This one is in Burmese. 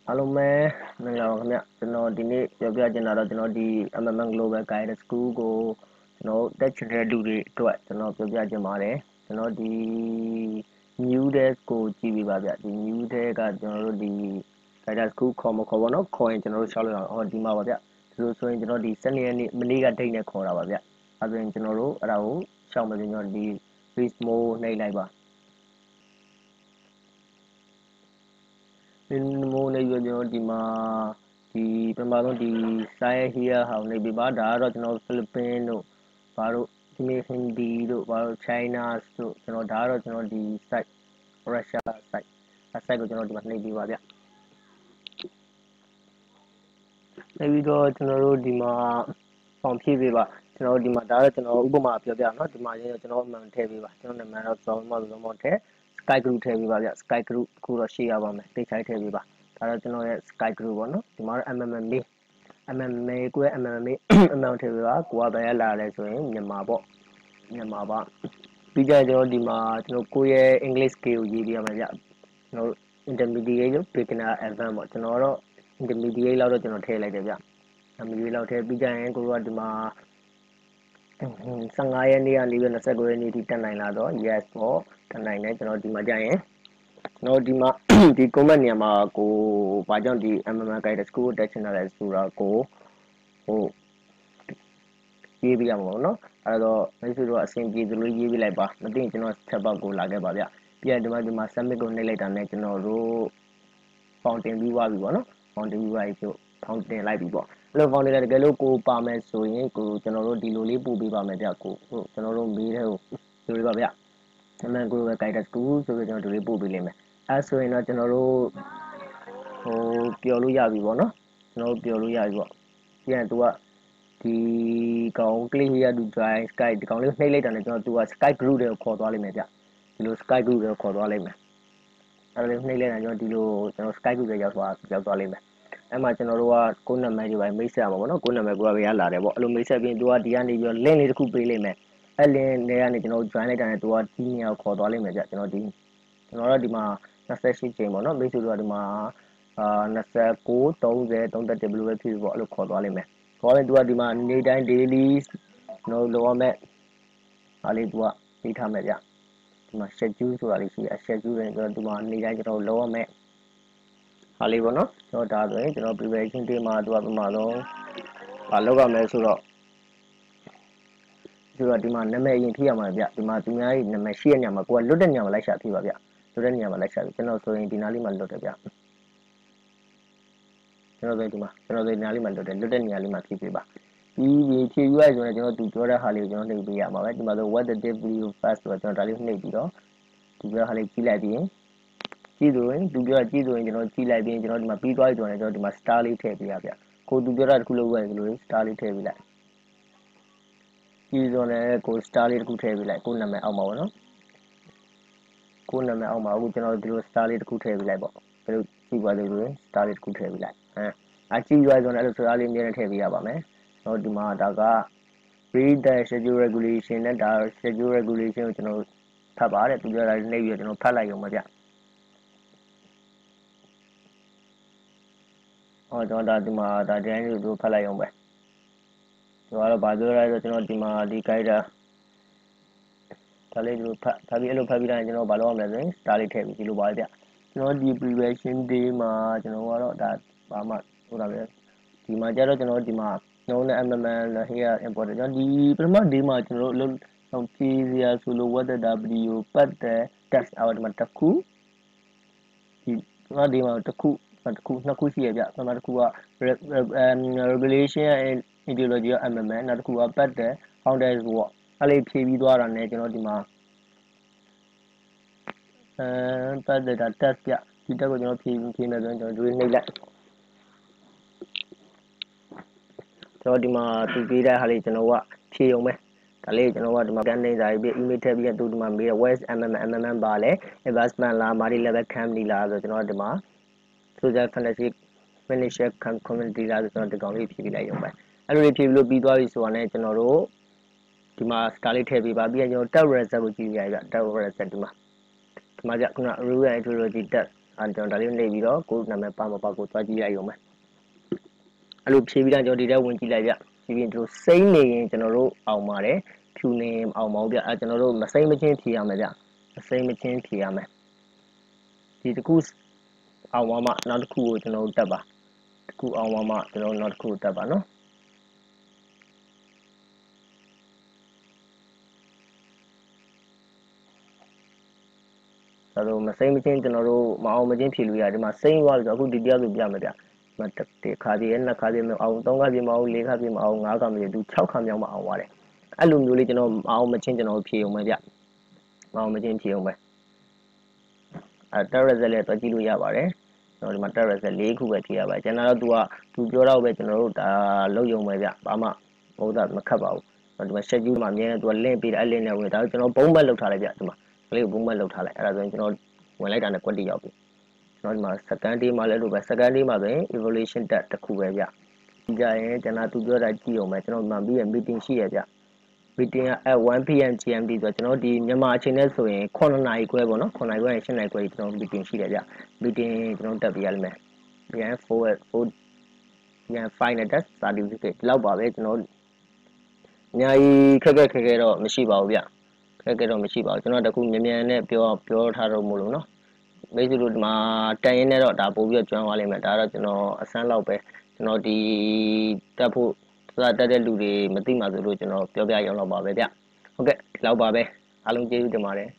အားလုံးပဲမင်္ဂလာပါခင်ဗျကျွန်တော်ဒီနေ့ပြောပြချင်တာတော့ကျွန်တော်ဒီ MMN Global Guide School ကိုကျွန်တော်တက်ချင်တဲ့လူတွေအတွက်ကျွန်တော်ပြောပြချင်ပါတယ်ကျွန်တော်ဒီ new desk ကိုကြည့်ပြပါဗျဒီ new desk ကကျွန်တော်တို့ဒီ Guide School ခေါ်မခေါ်ပါတော့ခေါ်ရင်ကျွန်တော်တို့ရှောက်လို့အောင်ဒီမှာပါဗျဒီလိုဆိုရင်ကျွန်တော်ဒီ12ရက်နေ့မနေ့ကဒိတ်နဲ့ခေါ်တာပါဗျအဲဆိုရင်ကျွန်တော်တို့အဲ့ဒါကိုရှောက်မယ်ကျွန်တော်ဒီ reach more နှိပ်လိုက်ပါဒီမိုးနေရကျွန်တော်ဒီမှာဒီပထမဆုံးဒီ site here ဟောင်းနေပြပါဒါကတော့ကျွန်တော်ဖိလစ်ပင်းတို့ဘာလို့ဒီနေ့ဟင်ဒီတို့ဘာလို့ China တို့ကျွန်တော်ဒါကတော့ကျွန်တော်ဒီ site Russia site အ site ကိုကျွန်တော်ဒီမှာနှိပ်ပြပါဗျနှိပ်ပြီးတော့ကျွန်တော်တို့ဒီမှာဖောင်ဖြည့်ပြပါကျွန်တော်ဒီမှာဒါတော့ကျွန်တော်ဥပမာပြောပြเนาะဒီမှာရင်းကျွန်တော်အမှန်ထည့်ပြပါကျွန်တော်နာမည်တော့စောင်းမထည့် Sky Group ထည့်ပြပါဗျ Sky Group ခုတော့ရှေ့ရပါမယ်တိတ်ချိုက်ထည့်ပြပါဒါတော့ကျွန်တော်ရဲ့ Sky Group ပေါ့နော်ဒီမှာတော့ MMA ကိုရဲ့ MMA အမှန်ထည့်ပြပါကိုကဘယ်ရလာလဲဆိုရင်မြန်မာပေါ့မြန်မာပါပြီးကြကျွန်တော်ဒီမှာကျွန်တော်ကိုရဲ့ English skill ကိုရေးပြရမှာဗျကျွန်တော် intermediate လို့ beginner advanced ပေါ့ကျွန်တော်တော့ intermediate လောက်တော့ကျွန်တော်ထည့်လိုက်တယ်ဗျintermediate လောက်ထည့်ပြီးကြရင်ကိုကဒီမှာ15ရက်နေ့ကနေပြီး29ရက်နေ့ထိတက်နိုင်လာတော့ yes ပေါ့တက်နိုင်တယ်ကျွန်တော်ဒီမှာကြရင်ကျွန်တော်ဒီမှာဒီ comment နေရာမှာကိုဘာကြောင့်ဒီ MMN Guide School ကိုတက်ချင်တာလဲဆိုတာကိုဟိုရေးပြရမှာပေါ့နော်အဲ့တော့မိတ်ဆွေတို့အဆင်ပြေသလိုရေးပြလိုက်ပါမသိရင်ကျွန်တော် chat box ကိုလာခဲ့ပါဗျပြီးရင်ဒီမှာ submit ကိုနှိပ်လိုက်တာနဲ့ကျွန်တော်တို့ fountain ပြီးသွားပြီပေါ့နော် fountain ပြီးသွားပြီဆို fountain လိုက်ပြီပေါ့အဲ့လို fountain တကယ်လို့ကိုပါမယ်ဆိုရင်ကိုကျွန်တော်တို့ဒီလိုလေးပို့ပေးပါမယ်ဗျကိုကျွန်တော်တို့မေးတဲ့ဟိုဒီလိုပါဗျMMN Global Guide School ဆိုပြီးကျွန်တော်ဒီလေးပို့ပေးလိမ့်မယ်အဲ့ဆိုရင်တော့ကျွန်တော်တို့ဟိုပျော်လို့ရပြီပေါ့နော်ကျွန်တော်တို့ပျော်လို့ရပြီပေါ့ပြီးရင်သူကဒီကောင် click here to join Skype ဒီကောင်လေးနှိပ်လိုက်တာနဲ့ကျွန်တော်သူက Skype group တွေကိုခေါ်သွားလိမ့်မယ်ဗျဒီလို Skype group တွေကိုခေါ်သွားလိမ့်မယ်အဲ့ဒါလေးနှိပ်လိုက်တာကျွန်တော်ဒီလိုကျွန်တော် Skype group တွေရောက်သွားလိမ့်မယ်အဲ့မှာကျွန်တော်တို့ကကိုယ်နာမည်တွေပဲမိတ်ဆက်ရမှာပေါ့နော်ကိုယ်နာမည်ကိုပဲရလာတယ်ပေါ့အဲ့လိုမိတ်ဆက်ပြီးသူကဒီကနေပြီးတော့ link လေးတစ်ခုပေးလိမ့်မယ်အဲ့ link တွေကနေကျွန်တော် join လိုက်တာနဲ့သူကဒီနေရာကိုခေါ်သွားလိမ့်မယ်ဗျကျွန်တော်တော့ဒီမှာ28ချိန်ပေါ့နော်မိတ်ဆွေတို့ကဒီမှာ29 30 31ဘယ်လိုပဲဖြစ်ဖြစ်ပေါ့အဲ့လိုခေါ်သွားလိမ့်မယ်ခေါ်ရင်သူကဒီမှာနေ့တိုင်း daily ကျွန်တော်လောရမယ်အားလေးသူကပေးထားမယ်ဗျဒီမှာ schedule ဆိုတာလေးရှိတယ် schedule တွေကျွန်တော်ဒီမှာနေ့တိုင်းကျွန်တော်လောရမယ်အားလေးပေါ့နော်ကျွန်တော်ဒါဆိုရင်ကျွန်တော် preparation day မှာသူကပမာဆုံးလောက်ရမယ်ဆိုတော့ဒီမှာနာမည်အရင်ဖြည့်ရမှာဗျဒီမှာသူများရဲ့နာမည်ရှိတဲ့နေရာမှာကိုကလွတ်တဲ့နေရာမှာလိုက်ရှာဖြည့်ပါဗျလွတ်တဲ့နေရာမှာလိုက်ရှာပြီကျွန်တော်ဆိုရင်ဒီနားလေးမှာလွတ်တယ်ဗျကျွန်တော်ဆိုဒီမှာကျွန်တော်ဆိုဒီနားလေးမှာလွတ်တဲ့နေရာလေးမှာဖြည့်ပေးပါပြီးဖြည့်ယူရဆိုရင်ကျွန်တော်သူပြောတဲ့ဟာလေးကိုကျွန်တော်နှိပ်ပေးရမှာပဲဒီမှာဆို what the dip video first ဆိုတော့ကျွန်တော်ဒါလေးနှိပ်ပြီးတော့သူပြောဟာလေးကြည့်လိုက်ပြီးကြည့်ဆိုရင်သူပြောကြည့်ဆိုရင်ကျွန်တော်ကြည့်လိုက်ပြီးကျွန်တော်ဒီမှာပြီးသွားပြီဆိုရင်ကျွန်တော်ဒီမှာ star လေးထည့်ပေးရဗျကိုသူပြောတာတစ်ခုလုံးပဲဒီလို star လေးထည့်ပေးလိုက်ပြီးဆိုရင်ကို star လေးတစ်ခုထည့်ပေးလိုက်ကိုနာမည်အောက်မှာပေါ့နော်ကိုနာမည်အောက်မှာအခုကျွန်တော်ဒီလို star လေးတစ်ခုထည့်ပေးလိုက်ပေါ့ဘယ်လိုကြည့်ပါလိမ့်လို့ star လေးတစ်ခုထည့်ပေးလိုက်ကြည့်ရဆိုရင်အဲ့လို star လေးအများနဲ့ထည့်ပေးရပါမယ်တော့ဒီမှာဒါက read the schedule regulation နဲ့ဒါ schedule regulation ကိုကျွန်တော်ဖတ်ပါတယ်သူပြောတာနှိပ်ပြီးကျွန်တော်ဖတ်လိုက်ရုံပဲဗျကျွန်တော်ဒါဒီမှာဒါတိုင်းလေးကိုဖတ်လိုက်ရုံပဲဒီကတော့ဘာပြောလဲဆိုကျွန်တော်ဒီမှာဒီ guide ဒါလေးဒီလိုဖတ်ပြီးအဲ့လိုဖတ်ပြီးတိုင်းကျွန်တော်ဘာလုပ်ရမလဲဆိုရင်ဒါလေးထည့်ပြီးဒီလိုပါဗျကျွန်တော်ဒီ preparation day မှာကျွန်တော်ကတော့ဒါဘာမှဟုတ်တာပဲဒီမှာကျတော့ကျွန်တော်ဒီမှာနှုံးနဲ့ MMN here important ကျွန်တော်ဒီပထမ day မှာကျွန်တော်တို့လုံးဖြည့်စရာဆိုလို့ what the w ပတ်တဲ့ test အော်ဒီမှာတစ်ခုဒီပထမ day မှာတစ်ခုနှစ်ခုရှိရဗျပထမတစ်ခုက regulation and ideology of MMN နောက်တစ်ခုကပတ်တဲ့ how does what အဲ့လေးဖြည့်ပြီးသွားတာနဲ့ကျွန်တော်ဒီမှာပတ်တဲ့ test ပြဒီတက်ကိုကျွန်တော်ဖြည့်မယ်ဆိုရင်ကျွန်တော်ဒီနှိပ်လိုက်ကျွန်တော်ဒီမှာသူပေးတဲ့ဟာလေးကျွန်တော်ကဖြည့်ရုံပဲဒါလေးကျွန်တော်ကဒီမှာကန်နေစာရေးပြီး email ထည့်ပြီးသူဒီမှာမေးတယ် west MMN ပါလဲ investment လား multi level company လားဆိုကျွန်တော်ဒီမှာ social financial financial community လားဆိုကျွန်တော်ဒီကောင်လေးဖြည့်ပေးလိုက်ရုံပဲအဲ့လိုလေးဖြည့်ပြီးလို့ပြီးသွားပြီဆိုတာနဲ့ကျွန်တော်တို့ဒီမှာ star လေးထည့်ပေးပါပြီးရင်ကျွန်တော် tab result ကိုကြည့်ရရဗျ tab result ဒီမှာကြခုန rule and ideology tab ကျွန်တော်ဒါလေးနှိပ်ပြီးတော့ကိုနာမည်ပါမပါကိုသွားကြည့်ရအောင်မယ်အဲ့လိုဖြည့်ပြီးတော့ကျွန်တော်ဒီထဲဝင်ကြည့်လိုက်ဗျဒီပြင်တို့စိမ့်နေရင်ကျွန်တော်တို့အောင်ပါတယ်ဖြူနေအောင်မအောင်ဗျကျွန်တော်တို့မစိမ့်မချင်းဖြည့်ရမယ်ဗျမစိမ့်မချင်းဖြည့်ရမယ်ဒီတစ်ခုအောင်မှနောက်တစ်ခုကိုကျွန်တော်တို့တက်ပါတစ်ခုအောင်မှကျွန်တော်နောက်တစ်ခုတက်ပါနော်ဆိုတော့မစိမ့်မချင်းကျွန်တော်တို့မအောင်မချင်းဖြည့်လို့ရတယ်ဒီမှာစိမ့်သွားလို့အခုဒီတရားဆိုပြမယ်ဗျမတစ်ခါတည်းနှစ်ခါတည်းမအောင်သုံးခါပြမအောင်လေးခါပြမအောင်ငါးခါမပြသူ6ခါမြောက်မှအောင်သွားတယ်အဲ့လိုမျိုးလေးကျွန်တော်မအောင်မချင်းကျွန်တော်ဖြည့်အောင်မယ်ဗျမအောင်မချင်းဖြည့်အောင်မယ်တက်ရက်ဆက်လေးတွက်ကြည့်လို့ရပါတယ်ကျွန်တော်ဒီမှာတက်ရက်ဆက်၄ခုပဲဖြည့်ရပါတယ်ကျွန်တော်တို့သူပြောတော့ပဲကျွန်တော်တို့ဒါလုံးယုံပဲဗျဘာမှမဟုတ်တာမခတ်ပါဘူးဒီမှာ schedule မှာအများနဲ့သူက link ပေးတယ်အဲ့ link နဲ့ဝင်ဒါကျွန်တော်ဘုံဘက်လောက်ထားလိုက်ဗျဒီမှာကလေးကိုဘုံဘက်လောက်ထားလိုက်အဲ့ဒါဆိုရင်ကျွန်တော်ဝင်လိုက်တာနဲ့ကွက်တိရောက်ပြီကျွန်တော်ဒီမှာ second day မှာလည်းလို့ပဲ second day မှာဆိုရင် evaluation တက်တစ်ခုပဲဗျဒီကြရင်ကျွန်တော်သူပြောတာကြည့်အောင်မယ်ကျွန်တော်မှပြီးရ meeting ရှိရဗျ meeting က at 1 pm GMT ဆိုတော့ကျွန်တော်ဒီမြန်မာအချိန်နဲ့ဆိုရင်9နာရီခွဲပေါ့နော်9နာရီခွဲနဲ့10နာရီခွဲကျွန်တော် meeting ရှိတယ်ဗျ meeting ကျွန်တော်တက်ပြရလိမ့်မယ်ပြန်4ပြန် final test certificate ဒီလောက်ပါပဲကျွန်တော်အများကြီးခက်ခဲတော့မရှိပါဘူးဗျခက်ခဲတော့မရှိပါဘူးကျွန်တော်တခုမြန်နဲ့ပြောထားတော့မို့လို့နော်မိတ်ဆွေတို့ဒီမှာတန်ရင်နဲ့တော့ဒါပို့ပြီးတော့ကျွမ်းသွားလိမ့်မယ်ဒါတော့ကျွန်တော်အစမ်းလောက်ပဲကျွန်တော်ဒီတက်ဖို့တက်တဲ့လူတွေမသိမှဆိုလို့ကျွန်တော်ပြောပြရအောင်တော့ပါပဲဗျဟုတ်ကဲ့ဒီလောက်ပါပဲအားလုံးကျေးဇူးတင်ပါတယ်